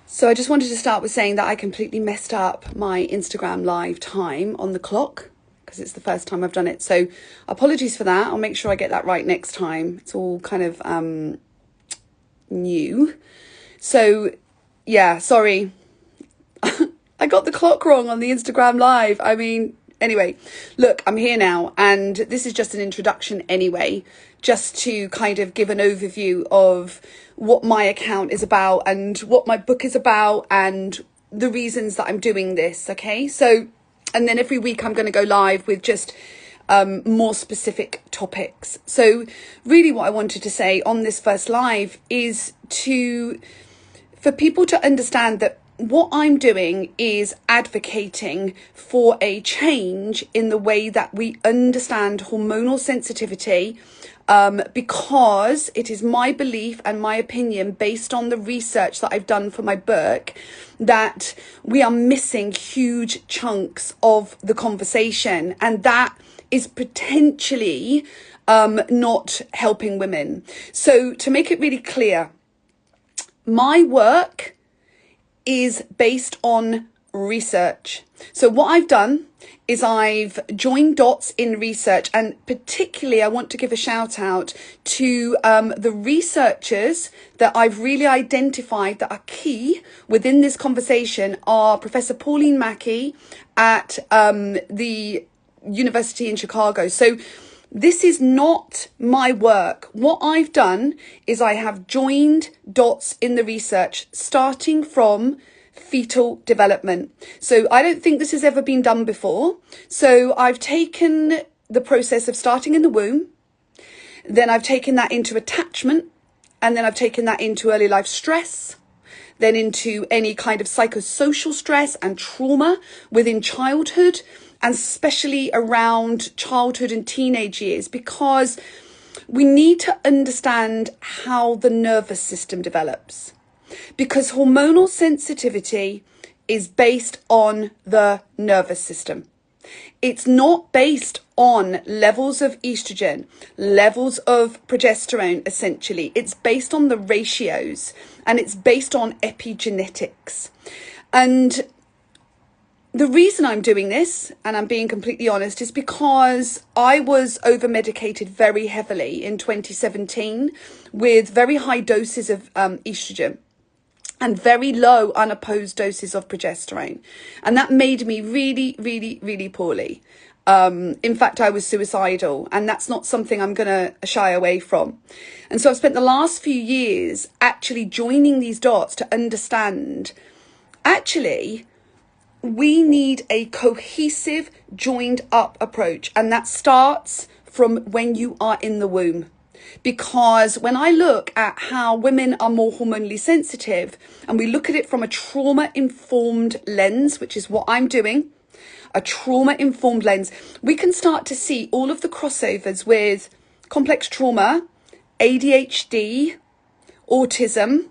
So I just wanted to start with saying that I completely messed up my Instagram live time on the clock because it's the first time I've done it. So apologies for that. I'll make sure I get that right next time. It's all kind of new. So yeah, sorry. I got the clock wrong on the Instagram live. I mean, anyway, look, I'm here now, and this is just an introduction anyway, just to kind of give an overview of what my account is about and what my book is about and the reasons that I'm doing this, okay? So, and then every week I'm going to go live with just more specific topics. So really what I wanted to say on this first live is for people to understand that what I'm doing is advocating for a change in the way that we understand hormonal sensitivity, because it is my belief and my opinion, based on the research that I've done for my book, that we are missing huge chunks of the conversation, and that is potentially not helping women. So to make it really clear, my work is based on research. So what I've done is I've joined dots in research, and particularly I want to give a shout out to the researchers that I've really identified that are key within this conversation are Professor Pauline Mackey at the University in Chicago. So this is not my work. What I've done is I have joined dots in the research, starting from fetal development. So I don't think this has ever been done before. So I've taken the process of starting in the womb, then I've taken that into attachment, and then I've taken that into early life stress, then into any kind of psychosocial stress and trauma within childhood, and especially around childhood and teenage years, because we need to understand how the nervous system develops. Because hormonal sensitivity is based on the nervous system. It's not based on levels of estrogen, levels of progesterone, essentially. It's based on the ratios, and it's based on epigenetics. And the reason I'm doing this, and I'm being completely honest, is because I was over-medicated very heavily in 2017 with very high doses of estrogen and very low unopposed doses of progesterone. And that made me really, really, really poorly. In fact, I was suicidal, and that's not something I'm going to shy away from. And so I've spent the last few years actually joining these dots to understand, actually, we need a cohesive, joined up approach. And that starts from when you are in the womb. Because when I look at how women are more hormonally sensitive, and we look at it from a trauma-informed lens, which is what I'm doing, a trauma-informed lens, we can start to see all of the crossovers with complex trauma, ADHD, autism.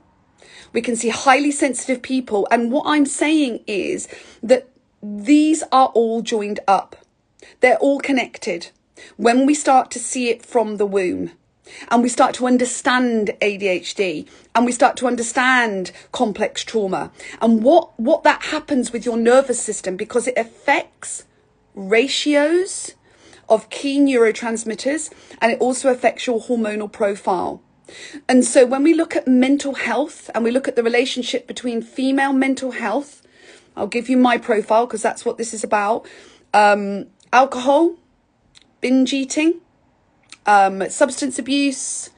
We can see highly sensitive people. And what I'm saying is that these are all joined up. They're all connected when we start to see it from the womb. And we start to understand ADHD, and we start to understand complex trauma and what that happens with your nervous system, because it affects ratios of key neurotransmitters, and it also affects your hormonal profile. And so when we look at mental health and we look at the relationship between female mental health, I'll give you my profile because that's what this is about. Alcohol, binge eating, substance abuse,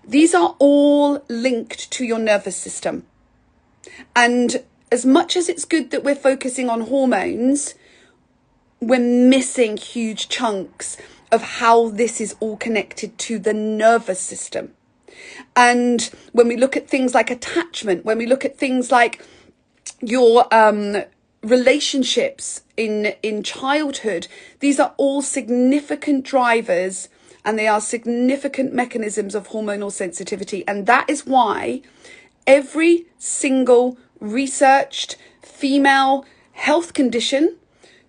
these are all linked to your nervous system. And as much as it's good that we're focusing on hormones, we're missing huge chunks of how this is all connected to the nervous system. And when we look at things like attachment, when we look at things like your relationships in childhood, these are all significant drivers, and they are significant mechanisms of hormonal sensitivity. And that is why every single researched female health condition,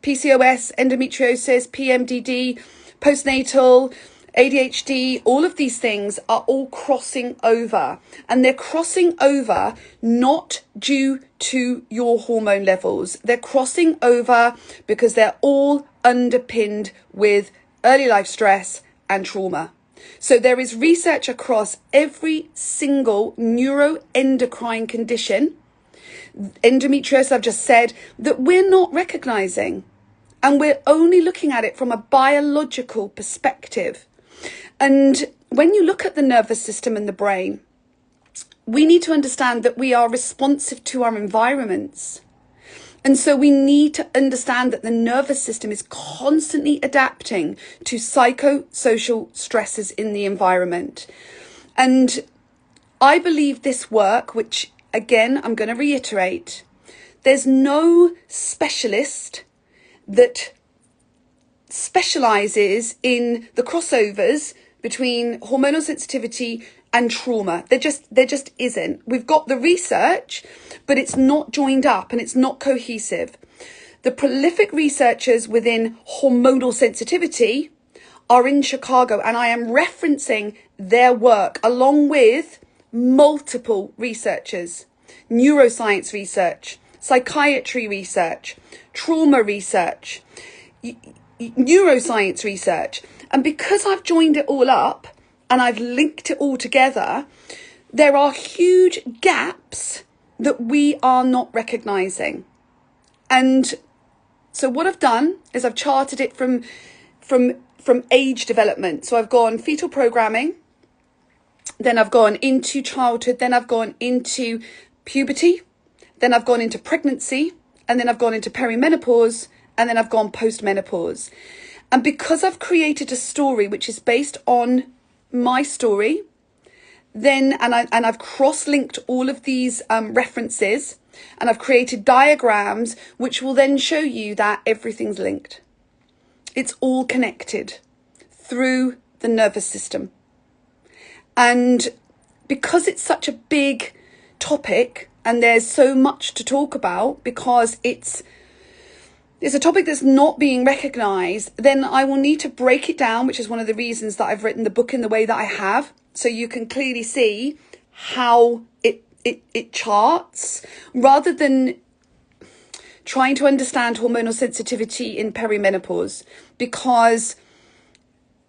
PCOS, endometriosis, PMDD, postnatal, ADHD, all of these things are all crossing over, and they're crossing over not due to your hormone levels. They're crossing over because they're all underpinned with early life stress and trauma. So there is research across every single neuroendocrine condition, endometriosis I've just said, that we're not recognizing. And we're only looking at it from a biological perspective. And when you look at the nervous system and the brain, we need to understand that we are responsive to our environments. And so we need to understand that the nervous system is constantly adapting to psychosocial stresses in the environment. And I believe this work, which again, I'm going to reiterate, there's no specialist that specializes in the crossovers between hormonal sensitivity and trauma. There just isn't. We've got the research, but it's not joined up and it's not cohesive. The prolific researchers within hormonal sensitivity are in Chicago, and I am referencing their work along with multiple researchers, neuroscience research, psychiatry research, trauma research, neuroscience research. And because I've joined it all up and I've linked it all together, there are huge gaps that we are not recognizing. And so what I've done is I've charted it from age development. So I've gone fetal programming, then I've gone into childhood, then I've gone into puberty, then I've gone into pregnancy, and then I've gone into perimenopause, and then I've gone post-menopause. And because I've created a story which is based on my story, then I've cross-linked all of these references, and I've created diagrams which will then show you that everything's linked. It's all connected through the nervous system. And because it's such a big topic and there's so much to talk about, because it's a topic that's not being recognized, then I will need to break it down, which is one of the reasons that I've written the book in the way that I have, so you can clearly see how it charts, rather than trying to understand hormonal sensitivity in perimenopause, because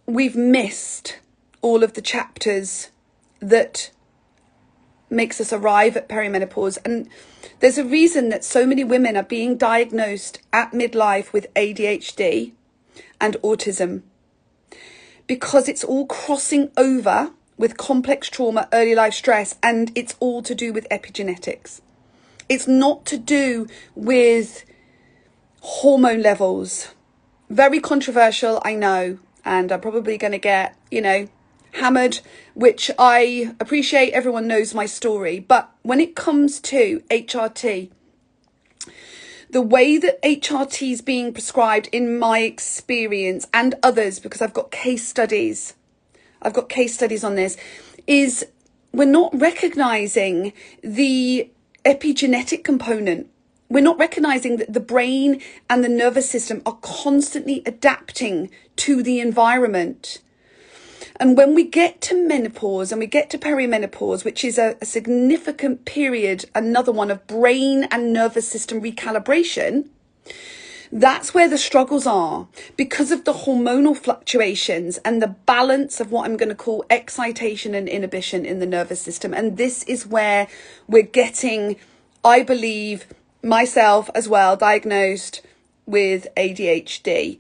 we've missed all of the chapters that makes us arrive at perimenopause. And there's a reason that so many women are being diagnosed at midlife with ADHD and autism, because it's all crossing over with complex trauma, early life stress, and it's all to do with epigenetics. It's not to do with hormone levels. Very controversial, I know, and I'm probably going to get, hammered, which I appreciate. Everyone knows my story. But when it comes to HRT, the way that HRT is being prescribed in my experience, and others, because I've got case studies on this, is we're not recognizing the epigenetic component. We're not recognizing that the brain and the nervous system are constantly adapting to the environment. And when we get to menopause and we get to perimenopause, which is a significant period, another one of brain and nervous system recalibration, that's where the struggles are, because of the hormonal fluctuations and the balance of what I'm going to call excitation and inhibition in the nervous system. And this is where we're getting, I believe, myself as well, diagnosed with ADHD.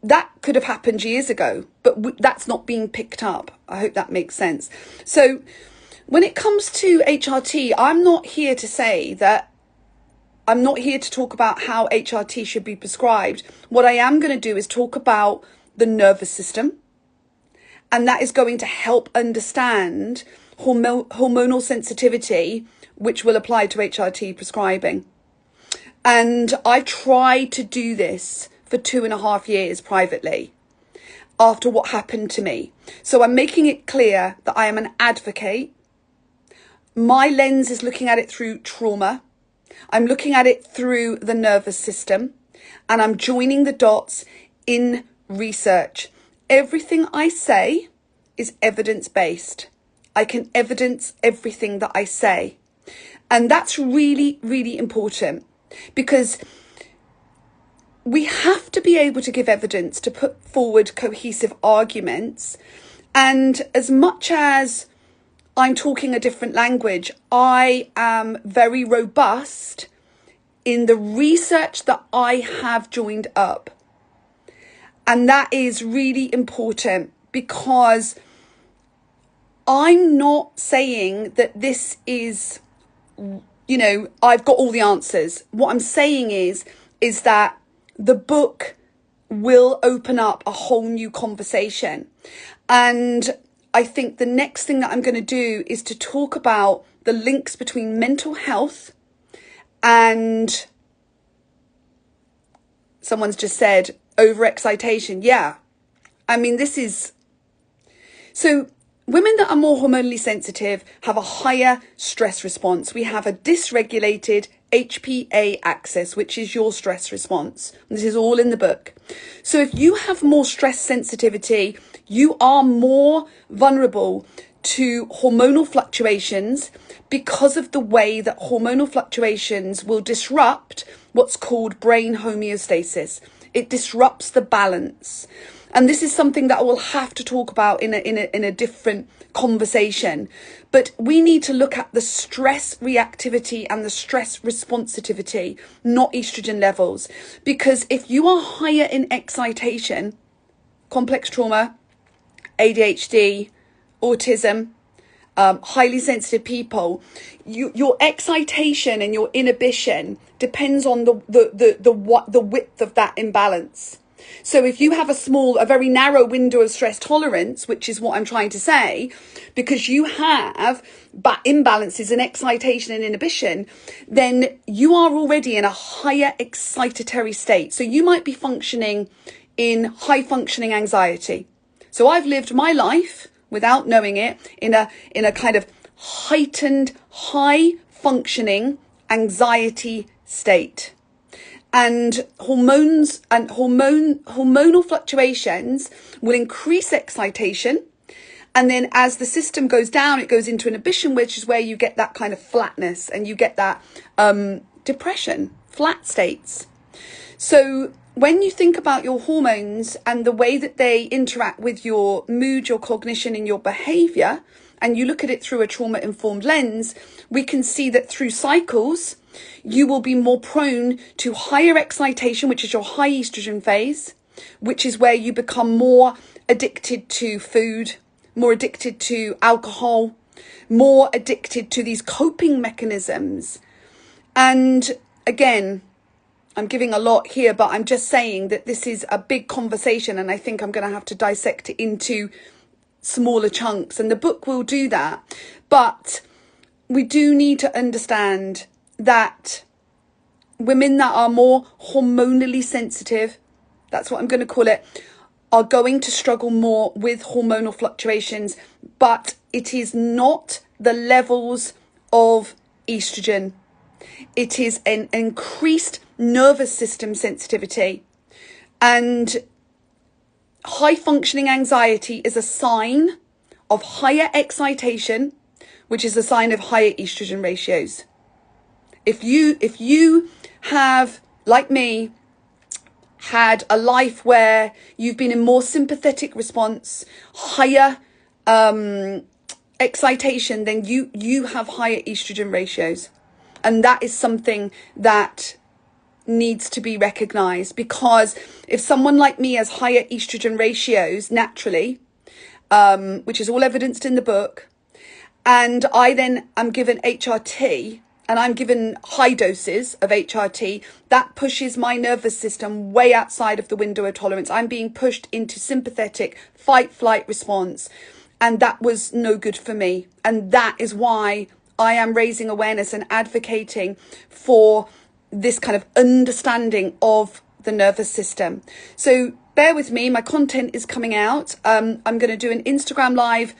That could have happened years ago, but that's not being picked up. I hope that makes sense. So when it comes to HRT, I'm not here to talk about how HRT should be prescribed. What I am going to do is talk about the nervous system, and that is going to help understand hormonal sensitivity, which will apply to HRT prescribing. And I've tried to do this for 2.5 years privately after what happened to me. So I'm making it clear that I am an advocate. My lens is looking at it through trauma. I'm looking at it through the nervous system, and I'm joining the dots in research. Everything I say is evidence-based. I can evidence everything that I say. And that's really, really important, because we have to be able to give evidence to put forward cohesive arguments. And as much as I'm talking a different language, I am very robust in the research that I have joined up. And that is really important, because I'm not saying that this is, I've got all the answers. What I'm saying is that the book will open up a whole new conversation. And I think the next thing that I'm going to do is to talk about the links between mental health and, someone's just said, overexcitation. Yeah. I mean, so women that are more hormonally sensitive have a higher stress response. We have a dysregulated HPA axis, which is your stress response. This is all in the book. So if you have more stress sensitivity, you are more vulnerable to hormonal fluctuations, because of the way that hormonal fluctuations will disrupt what's called brain homeostasis. It disrupts the balance. And this is something that I will have to talk about in a different conversation. But we need to look at the stress reactivity and the stress responsivity, not estrogen levels. Because if you are higher in excitation, complex trauma, ADHD, autism, highly sensitive people, your excitation and your inhibition depends on the width of that imbalance. So if you have a very narrow window of stress tolerance, which is what I'm trying to say, because you have imbalances in excitation and inhibition, then you are already in a higher excitatory state. So you might be functioning in high functioning anxiety. So I've lived my life without knowing it in a kind of heightened, high functioning anxiety state. And hormonal fluctuations will increase excitation. And then as the system goes down, it goes into inhibition, which is where you get that kind of flatness and you get that depression, flat states. So when you think about your hormones and the way that they interact with your mood, your cognition and your behavior, and you look at it through a trauma-informed lens, we can see that through cycles, you will be more prone to higher excitation, which is your high estrogen phase, which is where you become more addicted to food, more addicted to alcohol, more addicted to these coping mechanisms. And again, I'm giving a lot here, but I'm just saying that this is a big conversation, and I think I'm going to have to dissect it into smaller chunks, and the book will do that. But we do need to understand that women that are more hormonally sensitive, that's what I'm going to call it, are going to struggle more with hormonal fluctuations, but it is not the levels of estrogen. It is an increased nervous system sensitivity. And high functioning anxiety is a sign of higher excitation, which is a sign of higher estrogen ratios. If you have, like me, had a life where you've been in more sympathetic response, higher excitation, then you have higher estrogen ratios. And that is something that needs to be recognized, because if someone like me has higher estrogen ratios naturally, which is all evidenced in the book, and I then am given HRT, and I'm given high doses of HRT, that pushes my nervous system way outside of the window of tolerance. I'm being pushed into sympathetic fight-flight response, and that was no good for me. And that is why I am raising awareness and advocating for this kind of understanding of the nervous system. So bear with me, my content is coming out. I'm going to do an Instagram live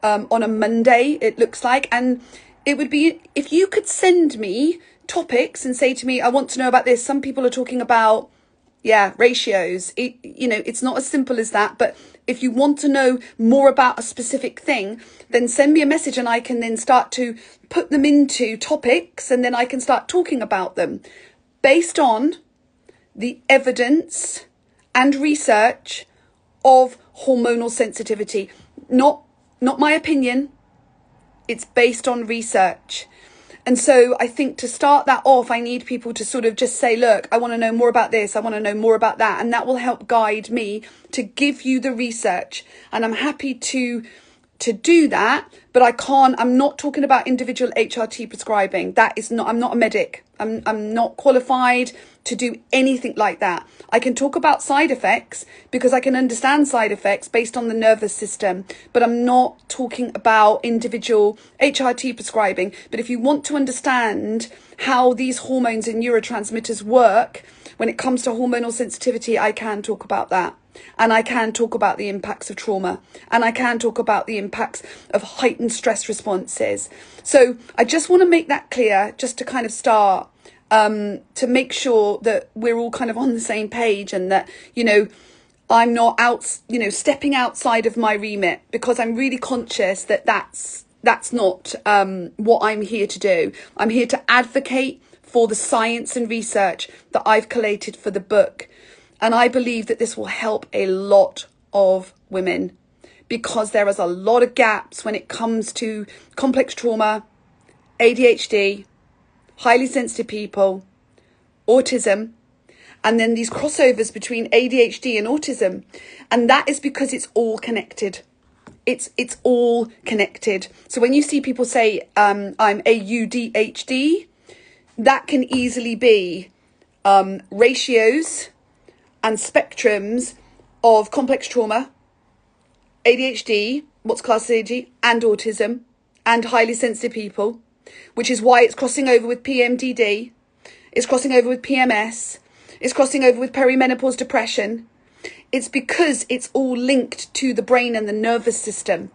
on a Monday, it looks like, and it would be, if you could send me topics and say to me, I want to know about this. Some people are talking about, ratios. It's not as simple as that, but if you want to know more about a specific thing, then send me a message and I can then start to put them into topics, and then I can start talking about them based on the evidence and research of hormonal sensitivity. Not my opinion. It's based on research. And so I think to start that off, I need people to sort of just say, look, I want to know more about this. I want to know more about that. And that will help guide me to give you the research. And I'm happy to do that, but I'm not talking about individual HRT prescribing. I'm not a medic. I'm not qualified to do anything like that. I can talk about side effects because I can understand side effects based on the nervous system, but I'm not talking about individual HRT prescribing. But if you want to understand how these hormones and neurotransmitters work when it comes to hormonal sensitivity, I can talk about that. And I can talk about the impacts of trauma, and I can talk about the impacts of heightened stress responses. So I just want to make that clear, just to kind of start, to make sure that we're all kind of on the same page, and that, I'm not stepping outside of my remit, because I'm really conscious that that's not what I'm here to do. I'm here to advocate for the science and research that I've collated for the book. And I believe that this will help a lot of women, because there is a lot of gaps when it comes to complex trauma, ADHD, highly sensitive people, autism, and then these crossovers between ADHD and autism. And that is because it's all connected. It's all connected. So when you see people say, I'm AUDHD, that can easily be ratios and spectrums of complex trauma, ADHD, what's classed as ADHD, and autism, and highly sensitive people, which is why it's crossing over with PMDD, it's crossing over with PMS, it's crossing over with perimenopause depression. It's because it's all linked to the brain and the nervous system,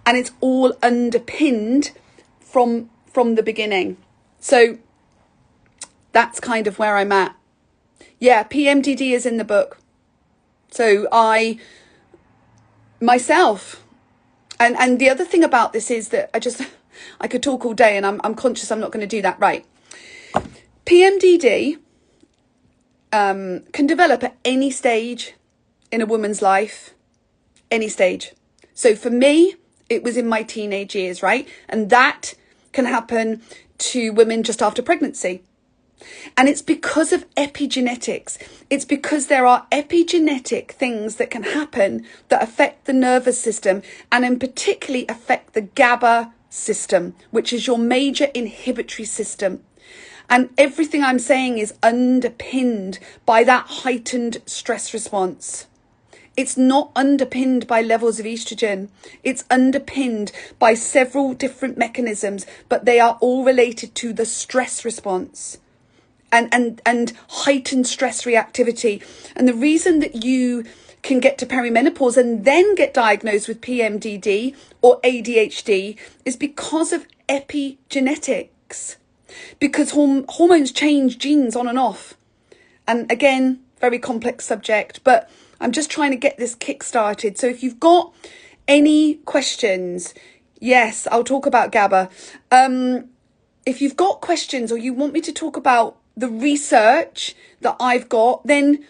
and it's all underpinned from the beginning. So that's kind of where I'm at. Yeah, PMDD is in the book. So myself, and the other thing about this is that I could talk all day, and I'm conscious I'm not going to do that. Right. PMDD can develop at any stage in a woman's life, any stage. So for me, it was in my teenage years, right? And that can happen to women just after pregnancy. And it's because of epigenetics. It's because there are epigenetic things that can happen that affect the nervous system, and in particularly affect the GABA system, which is your major inhibitory system. And everything I'm saying is underpinned by that heightened stress response. It's not underpinned by levels of estrogen. It's underpinned by several different mechanisms, but they are all related to the stress response and heightened stress reactivity. And the reason that you can get to perimenopause and then get diagnosed with PMDD or ADHD is because of epigenetics, because hormones change genes on and off. And again, very complex subject, but I'm just trying to get this kick started. So if you've got any questions, yes, I'll talk about GABA. If you've got questions, or you want me to talk about the research that I've got, then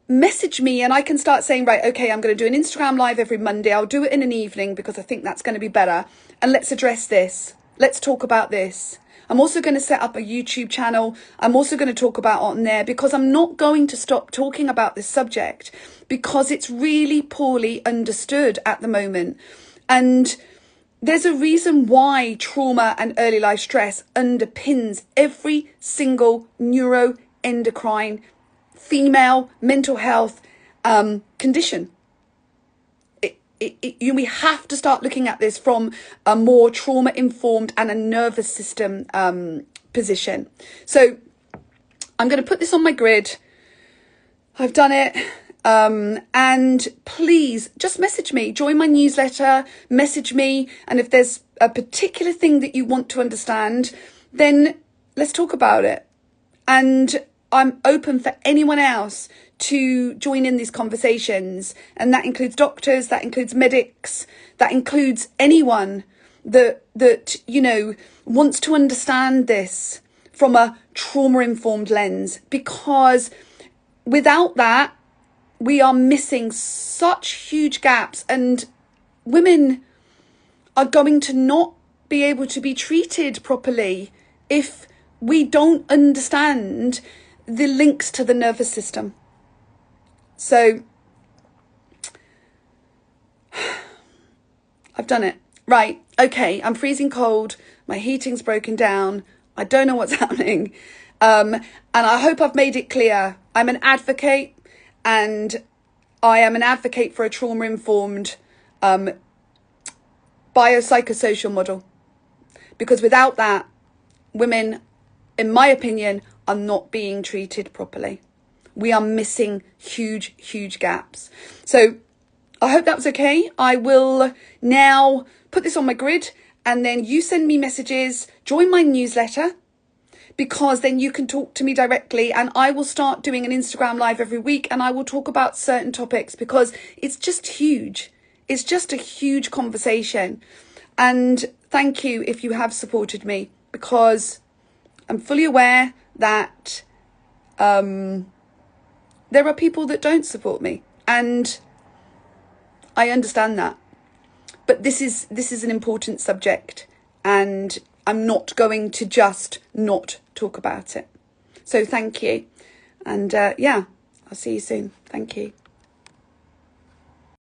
message me and I can start saying, right, okay, I'm going to do an Instagram live every Monday. I'll do it in an evening because I think that's going to be better. And let's address this. Let's talk about this. I'm also going to set up a YouTube channel. I'm also going to talk about it on there, because I'm not going to stop talking about this subject, because it's really poorly understood at the moment. And there's a reason why trauma and early life stress underpins every single neuroendocrine female mental health condition. We have to start looking at this from a more trauma-informed and a nervous system position. So I'm going to put this on my grid. I've done it. And please just message me, join my newsletter, message me. And if there's a particular thing that you want to understand, then let's talk about it. And I'm open for anyone else to join in these conversations. And that includes doctors, that includes medics, that includes anyone that you know, wants to understand this from a trauma-informed lens. Because without that, we are missing such huge gaps, and women are going to not be able to be treated properly if we don't understand the links to the nervous system. So I've done it. Right. Okay. I'm freezing cold. My heating's broken down. I don't know what's happening. And I hope I've made it clear. I'm an advocate, and I am an advocate for a trauma-informed biopsychosocial model. Because without that, women, in my opinion, are not being treated properly. We are missing huge, huge gaps. So I hope that was okay. I will now put this on my grid, and then you send me messages, join my newsletter, because then you can talk to me directly, and I will start doing an Instagram live every week, and I will talk about certain topics, because it's just huge. It's just a huge conversation. And thank you if you have supported me, because I'm fully aware that there are people that don't support me, and I understand that. But this is an important subject, and I'm not going to just not talk about it. So thank you. And yeah, I'll see you soon. Thank you.